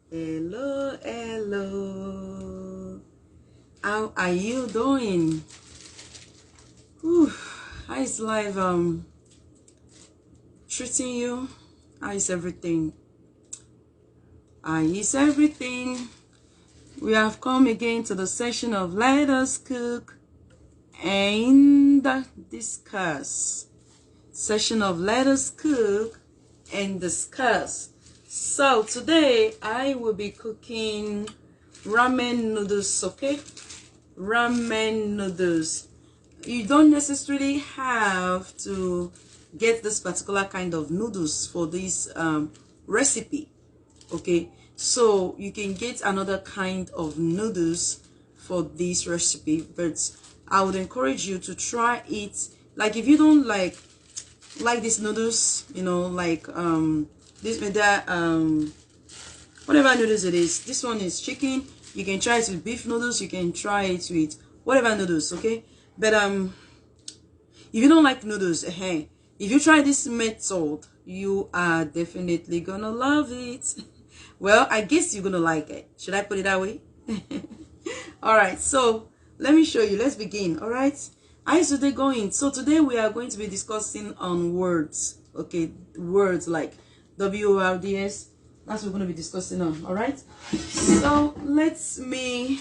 Hello, hello. How are you doing? Whew. How is life treating you? How is everything? How is everything? We have come again to the session of Let Us Cook and Discuss. Session of Let Us Cook and Discuss. So today I will be cooking ramen noodles, okay? Ramen noodles. You don't necessarily have to get this particular kind of noodles for this recipe, okay? So you can get another kind of noodles for this recipe, but I would encourage you to try it. Like if you don't like these noodles, you know, like this that whatever noodles it is, this one is chicken, you can try it with beef noodles, you can try it with whatever noodles, okay? But if you don't like noodles, hey, if you try this method, you are definitely gonna love it. Well, I guess you're gonna like it. Should I put it that way? All right, so let me show you. Let's begin. All right, how is today going? So today we are going to be discussing on words, okay? Words like words. That's what we're going to be discussing on. All right, so let me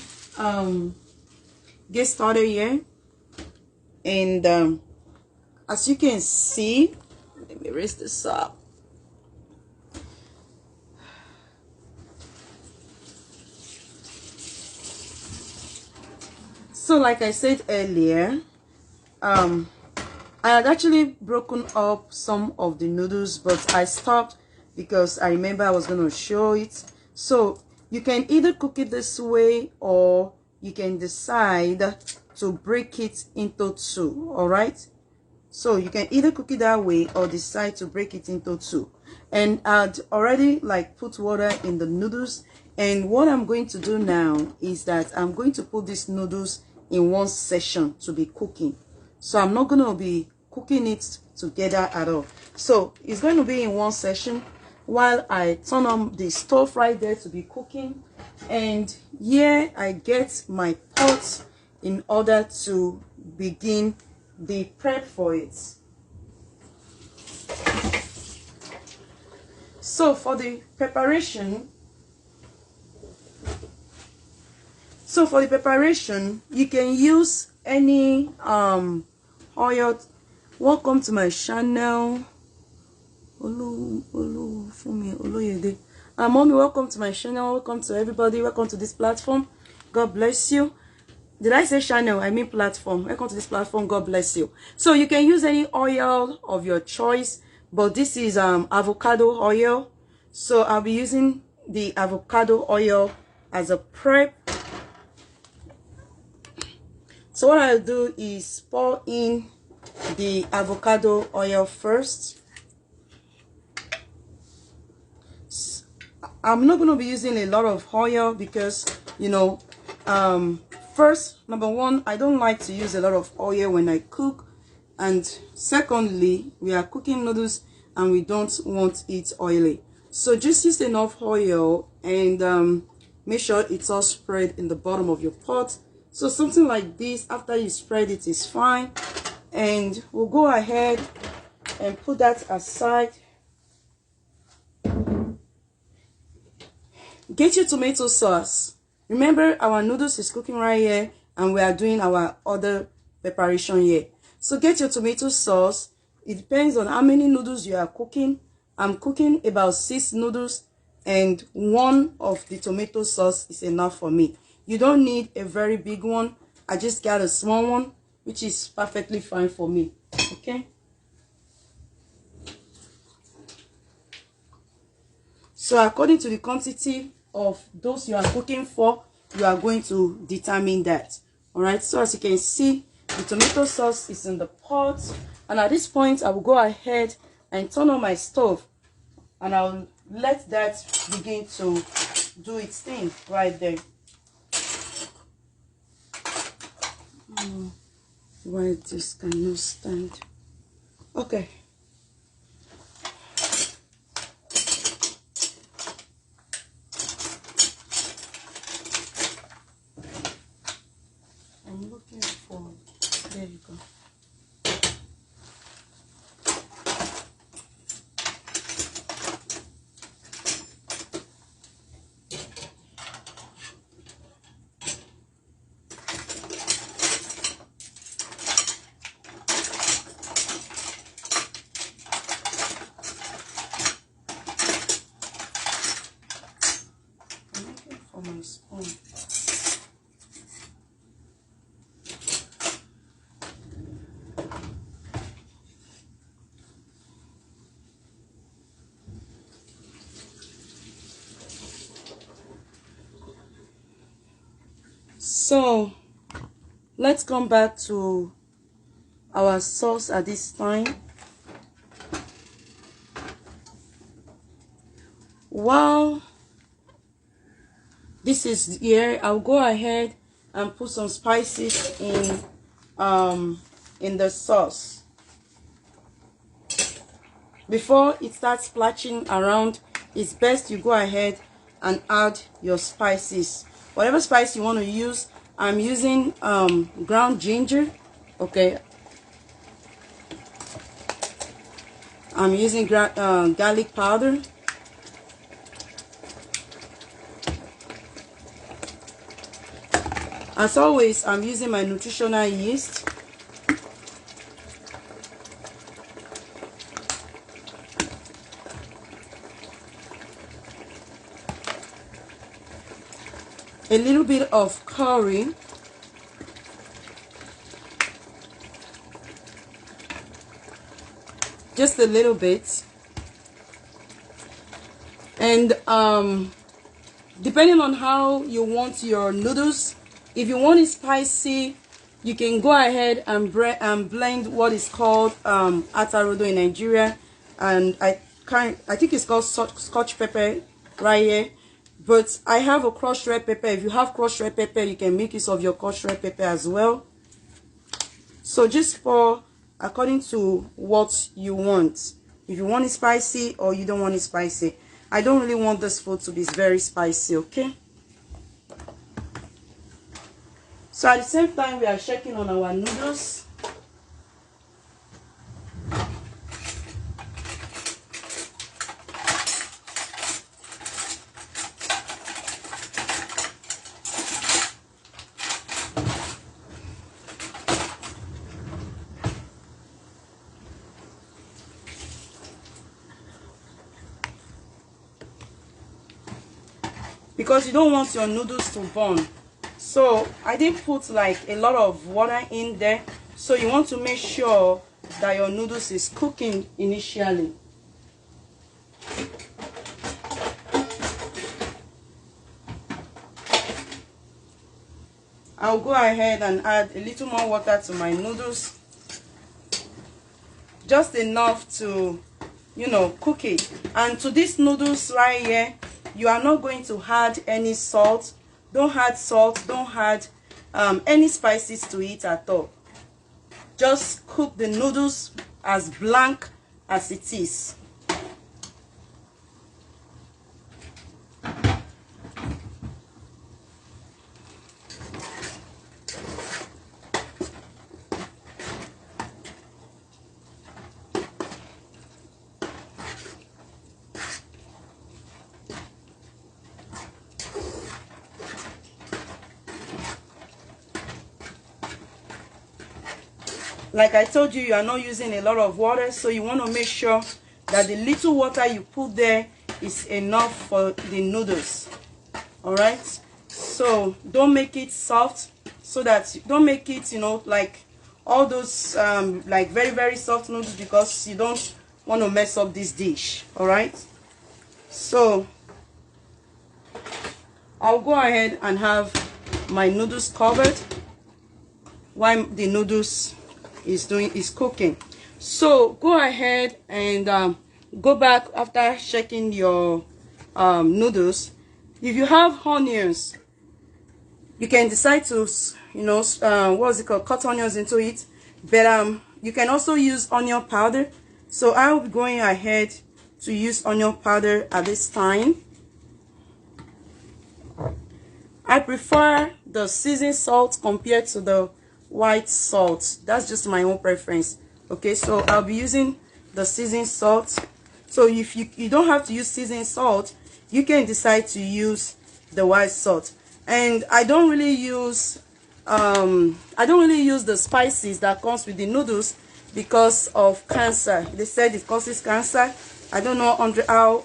get started here. And as you can see, let me raise this up. So like I said earlier, I had actually broken up some of the noodles, but I stopped because I remember I was going to show it. So you can either cook it this way, or you can decide to break it into two. All right, so you can either cook it that way or decide to break it into two. And I'd already like put water in the noodles, and what I'm going to do now is that I'm going to put these noodles in one session to be cooking. So I'm not going to be cooking it together at all. So it's going to be in one session while I turn on the stove right there to be cooking. And here I get my pot in order to begin the prep for it. So for the preparation, you can use any oil. Welcome to my channel. Mommy, welcome to my channel. Welcome to everybody. Welcome to this platform. God bless you. Did I say channel? I mean platform. Welcome to this platform. God bless you. So you can use any oil of your choice, but this is avocado oil. So I'll be using the avocado oil as a prep. So what I'll do is pour in the avocado oil first. I'm not going to be using a lot of oil because, you know, first, number one, I don't like to use a lot of oil when I cook. And secondly, we are cooking noodles and we don't want it oily. So just use enough oil and make sure it's all spread in the bottom of your pot. So something like this, after you spread it, is fine. And we'll go ahead and put that aside. Get your tomato sauce. Remember, our noodles is cooking right here and we are doing our other preparation here. So get your tomato sauce. It depends on how many noodles you are cooking. I'm cooking about 6 noodles and 1 of the tomato sauce is enough for me. You don't need a very big one. I just got a small one, which is perfectly fine for me. Okay. So according to the quantity of those you are cooking for, you are going to determine that. All right. So as you can see, the tomato sauce is in the pot. And at this point, I will go ahead and turn on my stove. And I'll let that begin to do its thing right there. Why this cannot stand? Okay. There you go. For my spoon. So let's come back to our sauce at this time. While this is here, I'll go ahead and put some spices in the sauce. Before it starts splashing around, it's best you go ahead and add your spices. Whatever spice you want to use. I'm using ground ginger. Okay, I'm using garlic powder. As always, I'm using my nutritional yeast. A little bit of curry. Just a little bit. And depending on how you want your noodles, if you want it spicy, you can go ahead and blend what is called atarodo in Nigeria, and I think it's called scotch pepper right here. But I have a crushed red pepper. If you have crushed red pepper, you can make use of your crushed red pepper as well. So just for according to what you want. If you want it spicy or you don't want it spicy. I don't really want this food to be very spicy, okay? So at the same time, we are checking on our noodles. Because you don't want your noodles to burn. So I didn't put like a lot of water in there. So you want to make sure that your noodles is cooking initially. I'll go ahead and add a little more water to my noodles. Just enough to, you know, cook it. And to these noodles right here, you are not going to add any salt. Don't add salt. Don't add any spices to it at all. Just cook the noodles as blank as it is. Like I told you, you are not using a lot of water, so you want to make sure that the little water you put there is enough for the noodles. Alright, so don't make it soft, so that don't make it, you know, like all those like very soft noodles, because you don't want to mess up this dish. Alright, so I'll go ahead and have my noodles covered while the noodles is cooking. So go ahead and go back after checking your noodles. If you have onions, you can decide to, you know, what's it called, cut onions into it. But you can also use onion powder. So I'll be going ahead to use onion powder at this time. I prefer the seasoned salt compared to the white salt. That's just my own preference. Okay, so I'll be using the seasoned salt. So if you don't have to use seasoned salt, you can decide to use the white salt. And I don't really use the spices that comes with the noodles because of cancer. They said it causes cancer. I don't know how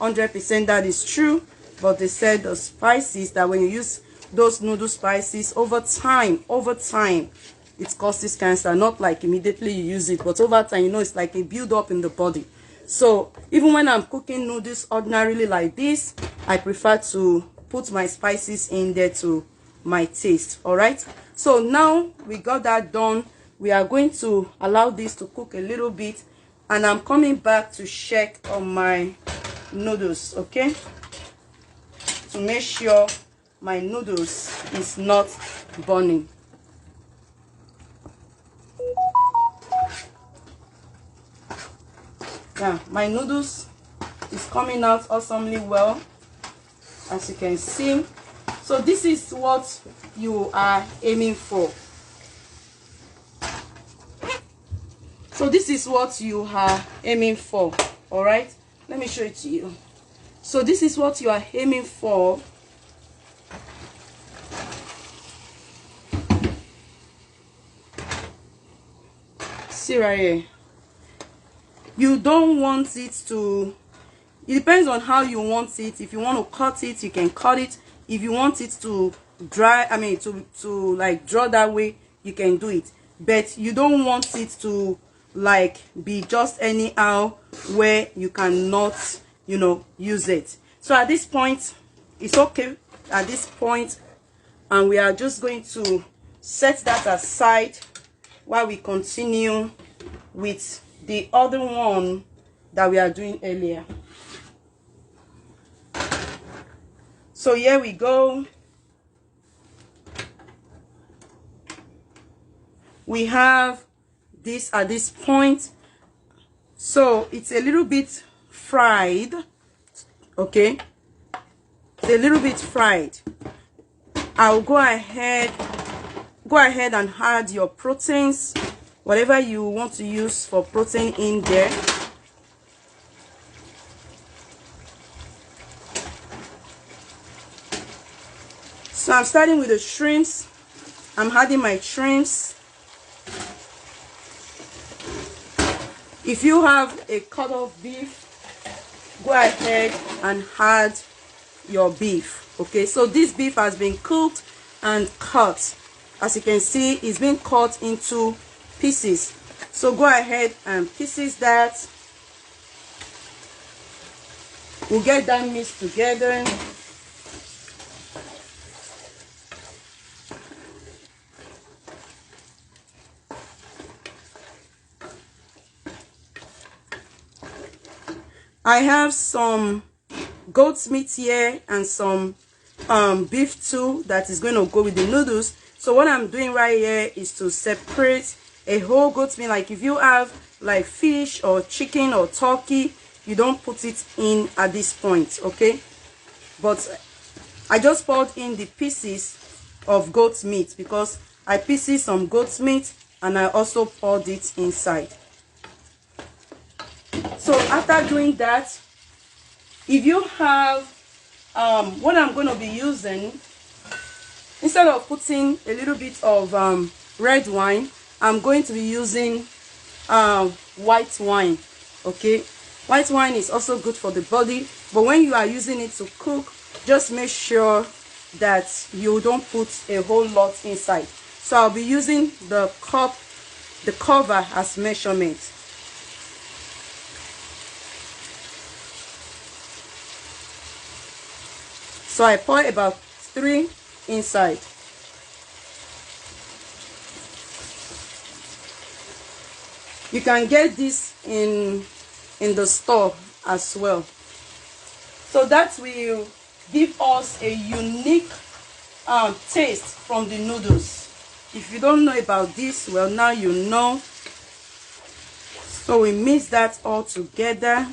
100% that is true, but they said the spices, that when you use those noodle spices over time, it causes cancer. Not like immediately you use it, but over time, you know, it's like a build up in the body. So even when I'm cooking noodles ordinarily like this, I prefer to put my spices in there to my taste. All right, so now we got that done. We are going to allow this to cook a little bit, and I'm coming back to check on my noodles, okay, to make sure my noodles is not burning. Yeah, my noodles is coming out awesomely well, as you can see. So this is what you are aiming for. So this is what you are aiming for. All right, let me show it to you. So this is what you are aiming for. See right here. You don't want it to, it depends on how you want it. If you want to cut it, you can cut it. If you want it to dry, I mean to like draw that way, you can do it. But you don't want it to like be just anyhow where you cannot, you know, use it. So at this point, it's okay at this point, and we are just going to set that aside while we continue with the other one that we are doing earlier. So here we go. We have this at this point. So it's a little bit fried. Okay, it's a little bit fried. I'll go ahead and add your proteins, whatever you want to use for protein in there. So I'm starting with the shrimps. I'm adding my shrimps. If you have a cut of beef, go ahead and add your beef. Okay, so this beef has been cooked and cut. As you can see, it's been cut into pieces. So go ahead and pieces that. We'll get that mixed together. I have some goat's meat here and some beef too that is going to go with the noodles. So what I'm doing right here is to separate a whole goat's meat. Like if you have like fish or chicken or turkey, you don't put it in at this point, okay? But I just poured in the pieces of goat's meat because I pieces some goat's meat and I also poured it inside. So after doing that, if you have what I'm going to be using, instead of putting a little bit of red wine, I'm going to be using white wine. Okay, white wine is also good for the body, but when you are using it to cook, just make sure that you don't put a whole lot inside. So I'll be using the cover as measurement. So I pour about 3 inside. You can get this in the store as well. So that will give us a unique taste from the noodles. If you don't know about this, well, now you know. So we mix that all together,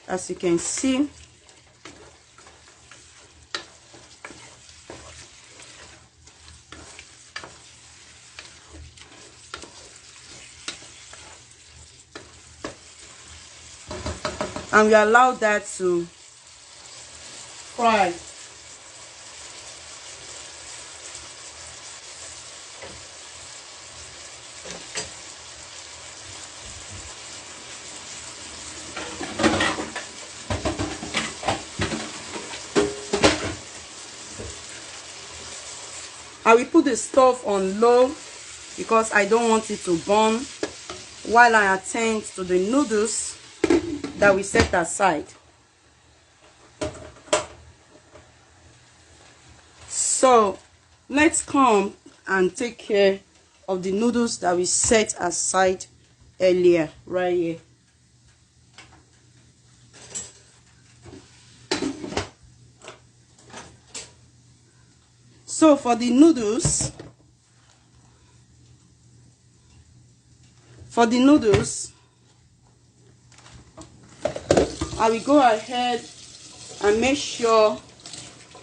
as you can see. and we allow that to fry. I will put the stove on low because I don't want it to burn while I attend to the noodles that we set aside. So let's come and take care of the noodles that we set aside earlier right here. So for the noodles, I will go ahead and make sure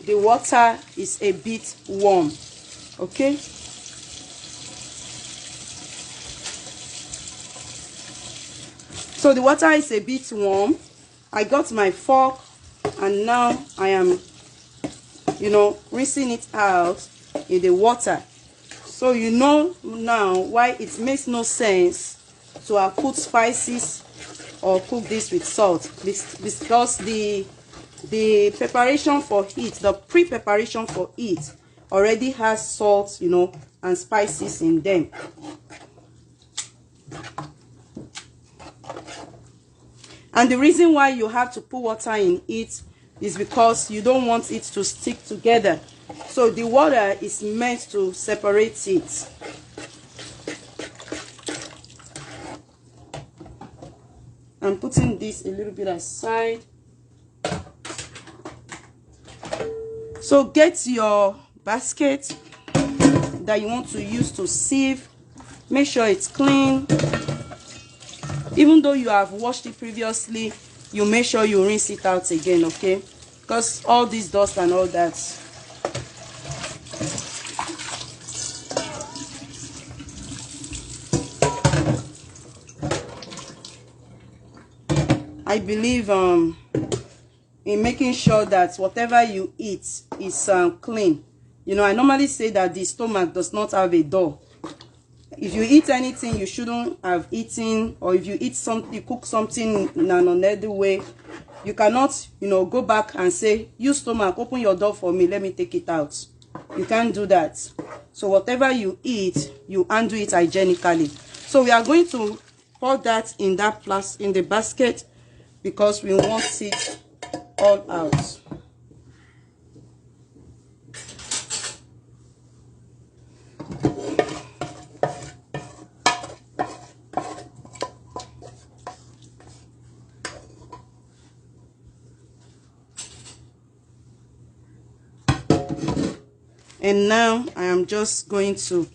the water is a bit warm. Okay. So the water is a bit warm. I got my fork and now I am, rinsing it out in the water. So you know now why it makes no sense to have put spices or cook this with salt, because the preparation for it, the pre-preparation for it already has salt, and spices in them. And the reason why you have to put water in it is because you don't want it to stick together. So the water is meant to separate it. I'm putting this a little bit aside. So get your basket that you want to use to sieve. Make sure it's clean. Even though you have washed it previously, you make sure you rinse it out again, okay? Because all this dust and all that. I believe in making sure that whatever you eat is clean. I normally say that the stomach does not have a door. If you eat anything you shouldn't have eaten, or if you eat something, you cook something in an unhealthy way, you cannot, go back and say, "You stomach, open your door for me, let me take it out." You can't do that. So whatever you eat, you handle it hygienically. So we are going to pour that in the basket because we want it all out. And now I am just going to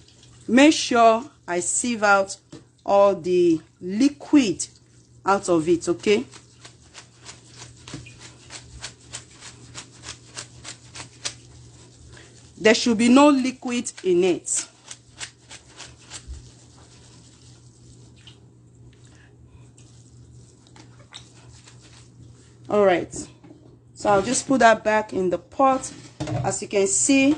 make sure I sieve out all the liquid out of it, okay? There should be no liquid in it. All right. So I'll just put that back in the pot. As you can see,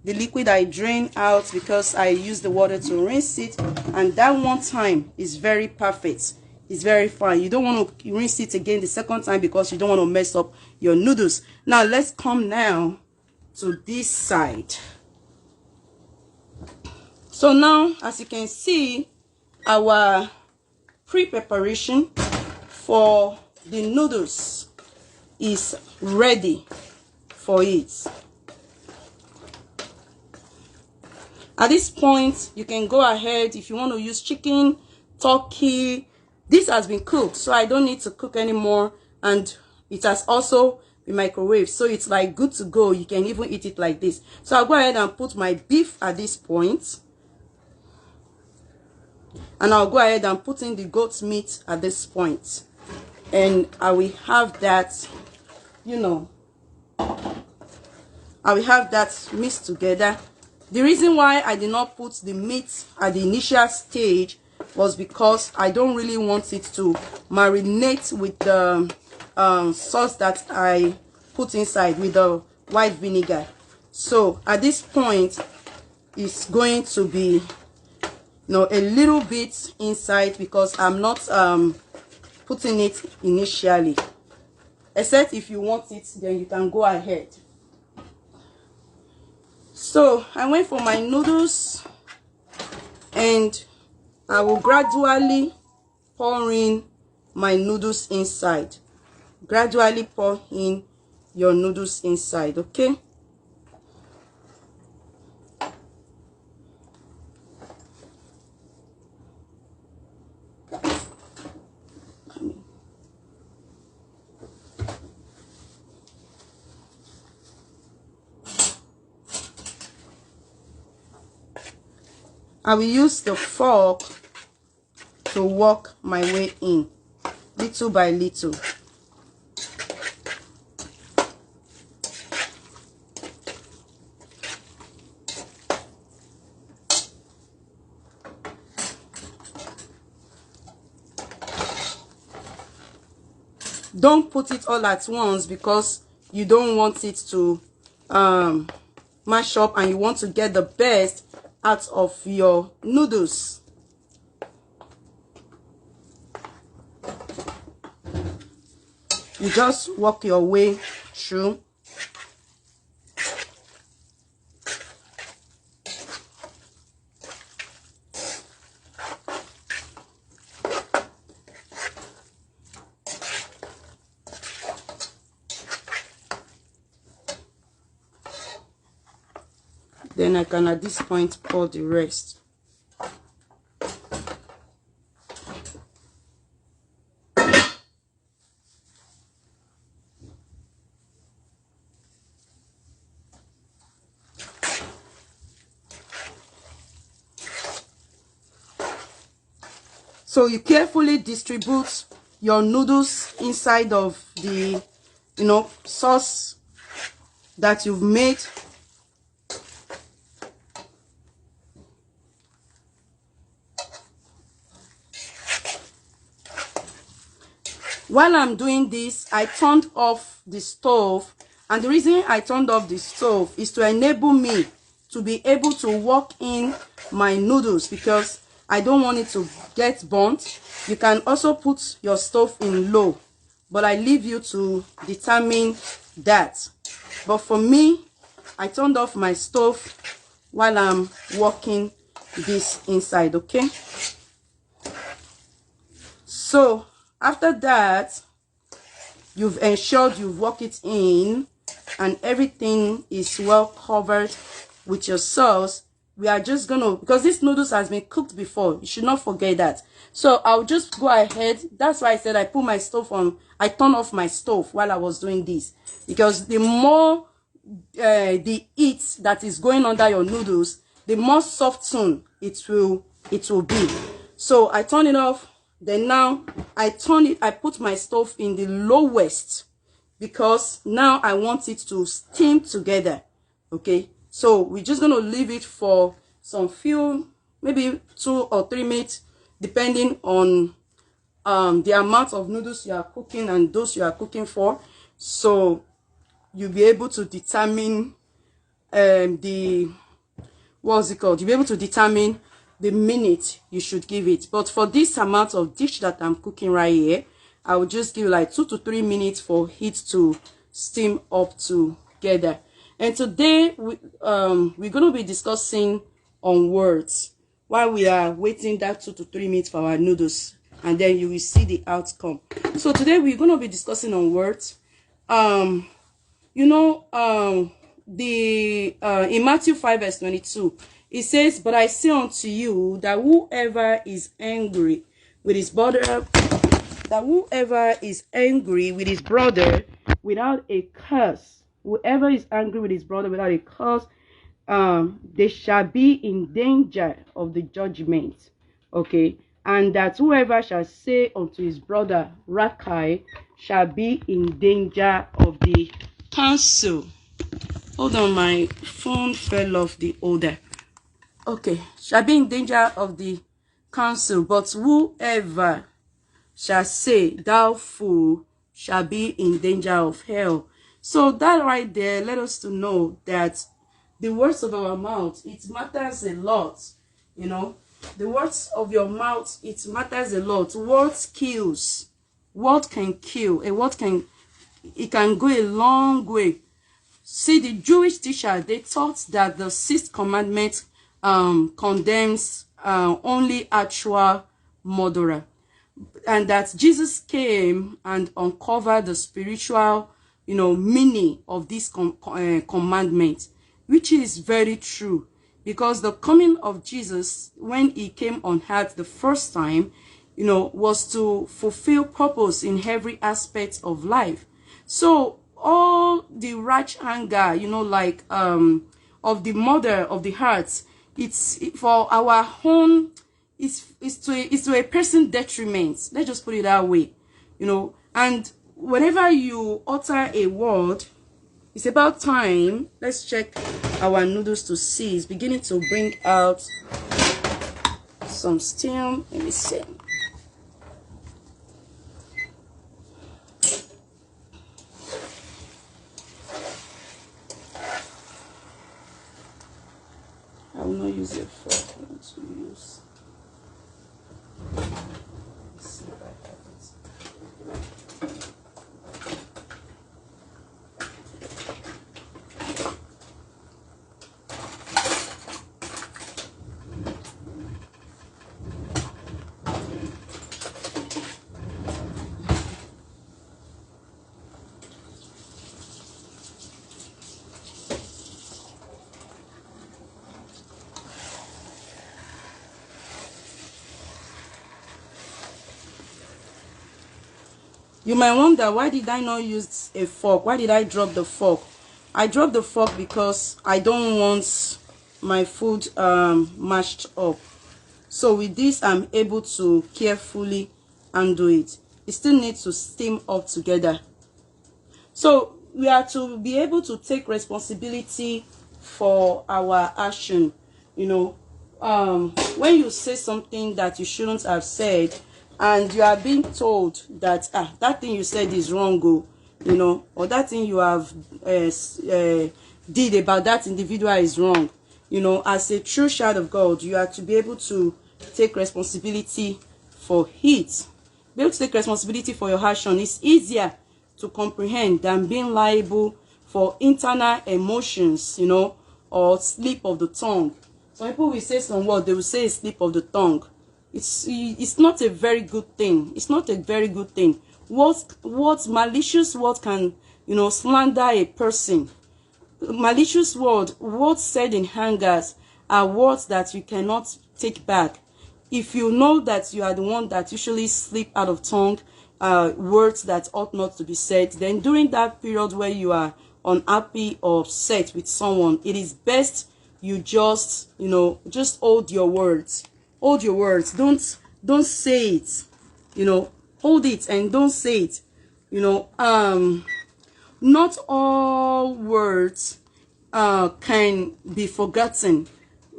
the liquid I drain out because I use the water to rinse it, and that one time is very perfect. It's very fine. You don't want to rinse it again the second time because you don't want to mess up your noodles. Now let's come now to this side. So now, as you can see, our pre-preparation for the noodles is ready for it. At this point, you can go ahead if you want to use chicken, turkey. This has been cooked, so I don't need to cook anymore, and it has also been microwaved, so it's like good to go. You can even eat it like this. So I'll go ahead and put my beef at this point, and I'll go ahead and put in the goat's meat at this point, and I will have that, I will have that mixed together. The reason why I did not put the meat at the initial stage was because I don't really want it to marinate with the sauce that I put inside with the white vinegar. So at this point, it's going to be, a little bit inside, because I'm not putting it initially. Except if you want it, then you can go ahead. So I went for my noodles, and I will gradually pour in my noodles inside. Gradually pour in your noodles inside, okay? I will use the fork to work my way in, little by little. Don't put it all at once, because you don't want it to mash up, and you want to get the best out of your noodles. You just work your way through. Then I can, at this point, pour the rest. So you carefully distribute your noodles inside of the, sauce that you've made. While I'm doing this, I turned off the stove, and the reason I turned off the stove is to enable me to be able to work in my noodles, because I don't want it to get burnt. You can also put your stove in low, but I leave you to determine that. But for me, I turned off my stove while I'm working this inside, okay? So after that, you've ensured you've worked it in and everything is well covered with your sauce. We are just gonna, because this noodles has been cooked before, you should not forget that. So I'll just go ahead. That's why I said I put my stove on, I turned off my stove while I was doing this, because the more the heat that is going under your noodles, the more soft soon it will be. So I turn it off. Then now I put my stove in the lowest, because now I want it to steam together. Okay, so we're just gonna leave it for some few, maybe 2 or 3 minutes, depending on the amount of noodles you are cooking and those you are cooking for. So you'll be able to determine you'll be able to determine the minute you should give it. But for this amount of dish that I'm cooking right here, I will just give like 2 to 3 minutes for it to steam up together. And today we're going to be discussing on words while we are waiting that 2 to 3 minutes for our noodles, and then you will see the outcome. So today we're going to be discussing on words. In Matthew 5 verse 22, it says, "But I say unto you that whoever is angry with his brother, without a curse, they shall be in danger of the judgment." Okay, and that whoever shall say unto his brother, Rakai, shall be in danger of the council. Hold on, my phone fell off the holder. Okay, shall be in danger of the council. But whoever shall say, Thou fool, shall be in danger of hell. So that right there let us to know that the words of our mouth, it matters a lot. You know, the words of your mouth, it matters a lot. Words kills. Word can kill. A word can, it can go a long way. See, the Jewish teacher, they taught that the sixth commandment condemns only actual murderer, and that Jesus came and uncovered the spiritual, meaning of this commandment, which is very true, because the coming of Jesus when he came on earth the first time, was to fulfill purpose in every aspect of life. So all the right anger, like of the mother of the heart, it's for our own, it's to a person detriment. Let's just put it that way, and whenever you utter a word, it's about time. Let's check our noodles to see. It's beginning to bring out some steam. Let me see. I will not use a fork. I want to use. Let's see if I have it. You might wonder, why did I not use a fork? Why did I drop the fork? I dropped the fork because I don't want my food mashed up. So with this, I'm able to carefully undo it. It still needs to steam up together. So we are to be able to take responsibility for our action. When you say something that you shouldn't have said, and you are being told that that thing you said is wrong, or that thing you have did about that individual is wrong, as a true child of God, you are to be able to take responsibility for it. Be able to take responsibility for your action. It's easier to comprehend than being liable for internal emotions, or slip of the tongue. Some people will say some word, they will say a slip of the tongue. It's not a very good thing. It's not a very good thing. What malicious word can, slander a person. Malicious words said in hangers are words that you cannot take back. If you know that you are the one that usually slip out of tongue, words that ought not to be said, then during that period where you are unhappy or upset with someone, it is best you just hold your words. Hold your words. Don't say it. Hold it and don't say it. Not all words can be forgotten.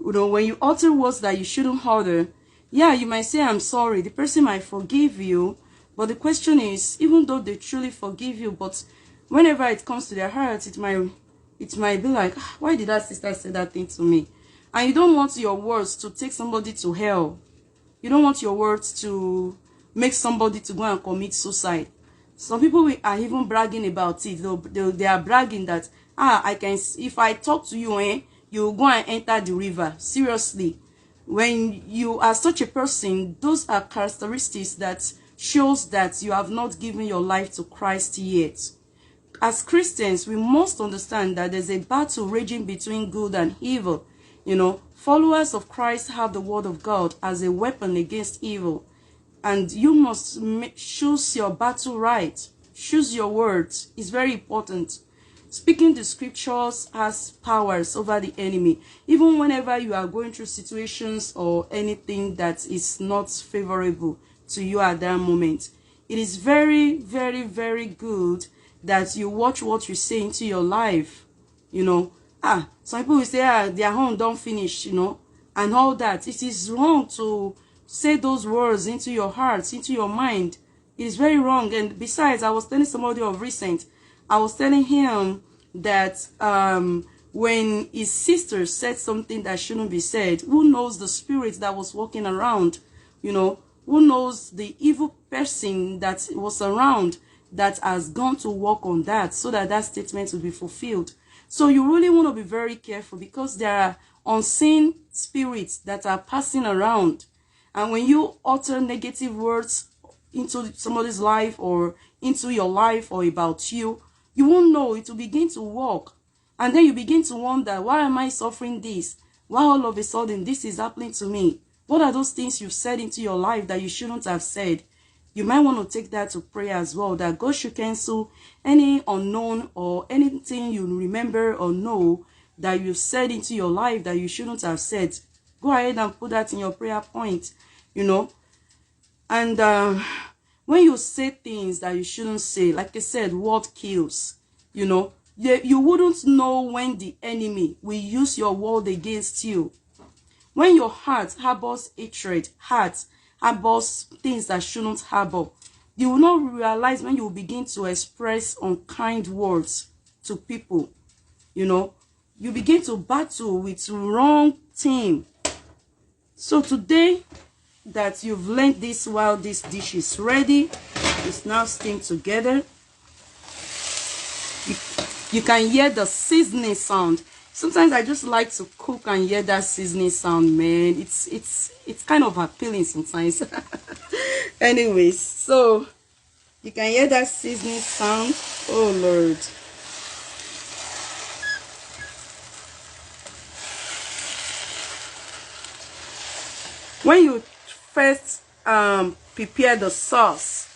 When you utter words that you shouldn't utter, yeah, you might say I'm sorry. The person might forgive you, but the question is, even though they truly forgive you, but whenever it comes to their heart, it might be like, why did that sister say that thing to me? And you don't want your words to take somebody to hell. You don't want your words to make somebody to go and commit suicide. Some people are even bragging about it. They are bragging that, I can, if I talk to you, you will go and enter the river. Seriously. When you are such a person, those are characteristics that shows that you have not given your life to Christ yet. As Christians, we must understand that there's a battle raging between good and evil. Followers of Christ have the word of God as a weapon against evil. And you must choose your battle right. Choose your words. It's very important. Speaking the scriptures has powers over the enemy. Even whenever you are going through situations or anything that is not favorable to you at that moment, it is very, very, very good that you watch what you say into your life. Some people will say, their home don't finish, and all that. It is wrong to say those words into your heart, into your mind. It's very wrong. And besides, I was telling somebody of recent, I was telling him that when his sister said something that shouldn't be said, who knows the spirit that was walking around, you know, who knows the evil person that was around that has gone to work on that so that that statement will be fulfilled. So you really want to be very careful, because there are unseen spirits that are passing around. And when you utter negative words into somebody's life or into your life or about you, you won't know. It will begin to work. And then you begin to wonder, why am I suffering this? Why all of a sudden this is happening to me? What are those things you've said into your life that you shouldn't have said? You might want to take that to prayer as well, that God should cancel any unknown or anything you remember or know that you've said into your life that you shouldn't have said. Go ahead and put that in your prayer point, you know. And when you say things that you shouldn't say, like I said, word kills, you know. You wouldn't know when the enemy will use your word against you. When your heart harbors hatred, heart harbors things that shouldn't harbor, you will not realize when you begin to express unkind words to people. You know, you begin to battle with wrong thing. So today that you've learned this, while this dish is ready, it's now steamed together. You can hear the seasoning sound. Sometimes I just like to cook and hear that seasoning sound, man. It's kind of appealing sometimes. Anyways, so you can hear that seasoning sound. Oh Lord. When you first prepare the sauce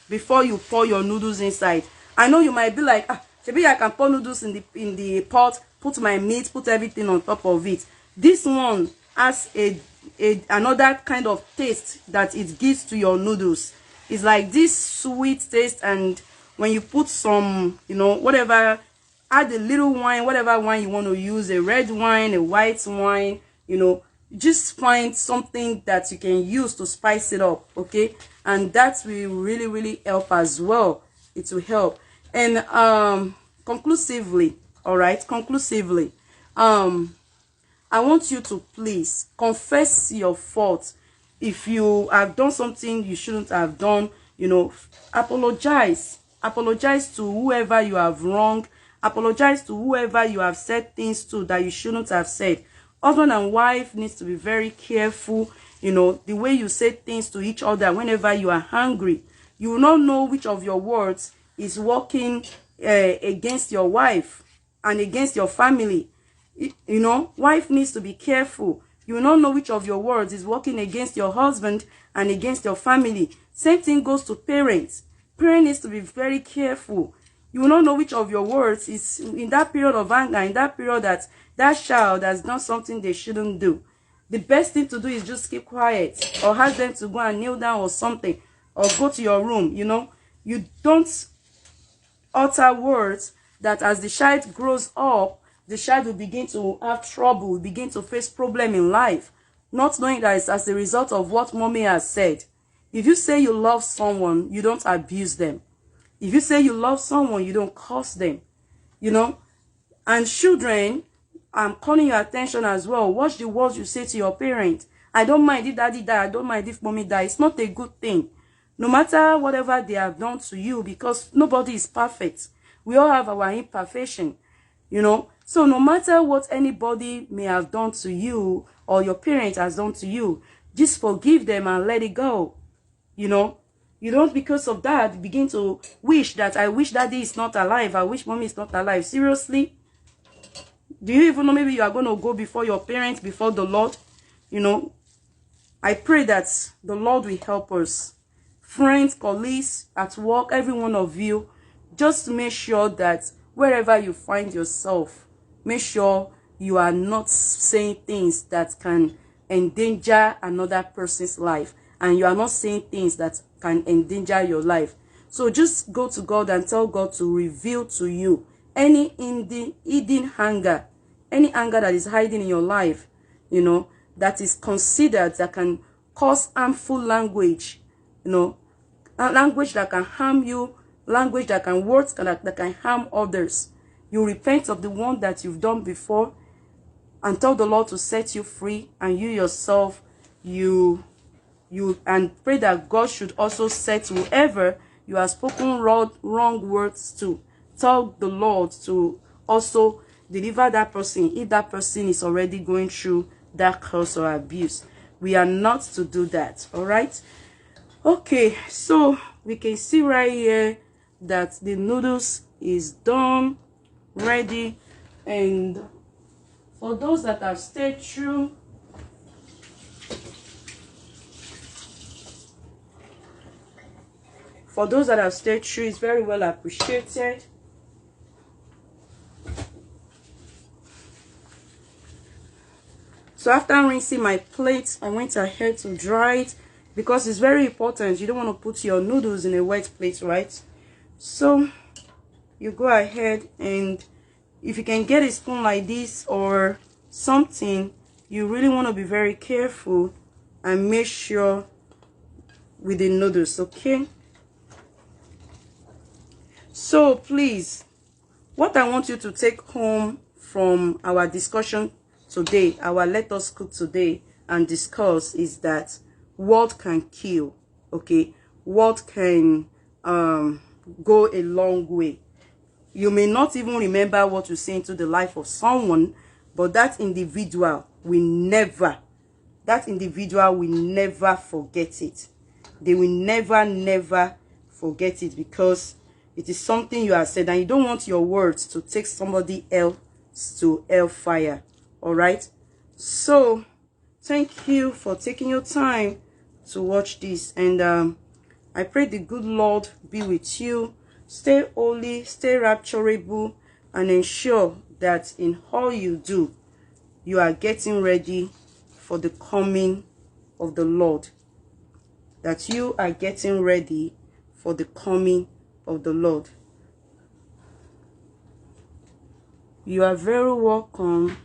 before you pour your noodles inside, I know you might be like, maybe I can pour noodles in the pot, put my meat, put everything on top of it. This one has another kind of taste that it gives to your noodles. It's like this sweet taste, and when you put some, you know, whatever, add a little wine, whatever wine you want to use, a red wine, a white wine, you know, just find something that you can use to spice it up, okay? And that will really, really help as well. It will help. And conclusively, all right, conclusively, I want you to please confess your fault. If you have done something you shouldn't have done, you know, apologize. Apologize to whoever you have wronged. Apologize to whoever you have said things to that you shouldn't have said. Husband and wife needs to be very careful, you know, the way you say things to each other whenever you are hungry. You will not know which of your words is working against your wife and against your family. You know, wife needs to be careful. You will not know which of your words is working against your husband and against your family. Same thing goes to parents. Parent needs to be very careful. You will not know which of your words is in that period of anger, in that period that that child has done something they shouldn't do. The best thing to do is just keep quiet, or ask them to go and kneel down or something, or go to your room. You know, you don't utter words that as the child grows up, the child will begin to have trouble, will begin to face problem in life, not knowing that it's as a result of what mommy has said. If you say you love someone, you don't abuse them. If you say you love someone, you don't curse them. You know, and children, I'm calling your attention as well. Watch the words you say to your parents. I don't mind if daddy die. I don't mind if mommy die. It's not a good thing. No matter whatever they have done to you, because nobody is perfect. We all have our imperfection, you know. So no matter what anybody may have done to you or your parent has done to you, just forgive them and let it go, you know. You don't, because of that, begin to wish that I wish daddy is not alive. I wish mommy is not alive. Seriously? Do you even know maybe you are going to go before your parents, before the Lord? You know, I pray that the Lord will help us. Friends, colleagues, at work, every one of you, just make sure that wherever you find yourself, make sure you are not saying things that can endanger another person's life. And you are not saying things that can endanger your life. So just go to God and tell God to reveal to you any hidden anger, any anger that is hiding in your life, you know, that is considered, that can cause harmful language, you know, language that can harm you, language that can words that can harm others. You repent of the one that you've done before and tell the Lord to set you free, and you yourself, you and pray that God should also set whoever you have spoken wrong words to. Tell the Lord to also deliver that person if that person is already going through that curse or abuse. We are not to do that. All right. Okay, so we can see right here that the noodles is done, ready. And for those that have stayed through, it's very well appreciated. So after rinsing my plate, I went ahead to dry it because it's very important. You don't want to put your noodles in a wet plate, right? So you go ahead, and if you can get a spoon like this or something, you really want to be very careful and make sure with the noodles, okay? So please, what I want you to take home from our discussion today, our let us cook today and discuss, is that what can kill, okay? What can go a long way. You may not even remember what you say into the life of someone, but that individual will never forget it. They will never forget it, because it is something you have said, and you don't want your words to take somebody else to hellfire. All right. So thank you for taking your time to watch this, and I pray the good Lord be with you. Stay holy, stay rapturable, and ensure that in all you do, you are getting ready for the coming of the Lord. That you are getting ready for the coming of the Lord. You are very welcome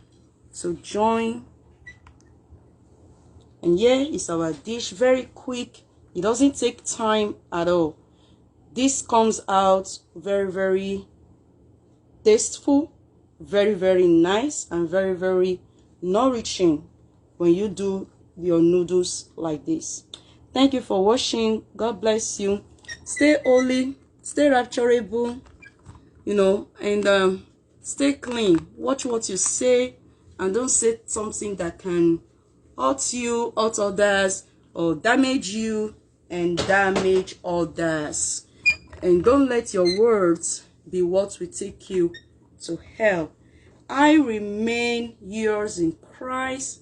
to join. And here is our dish. Very quick. It doesn't take time at all. This comes out very tasteful, very nice, and very nourishing when you do your noodles like this. Thank you for watching. God bless you. Stay holy, stay rapturable, and stay clean. Watch what you say, and don't say something that can hurt you, hurt others, or damage you and damage others. And don't let your words be what will take you to hell. I remain yours in Christ.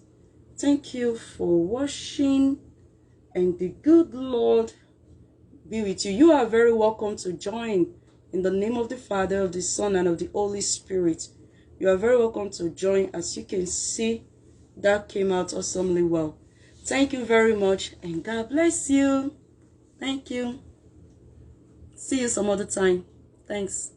Thank you for watching, and the good Lord be with you. You are very welcome to join in the name of the Father, of the Son, and of the Holy Spirit. You are very welcome to join. As you can see, that came out awesomely well. Thank you very much, and God bless you. Thank you. See you some other time. Thanks.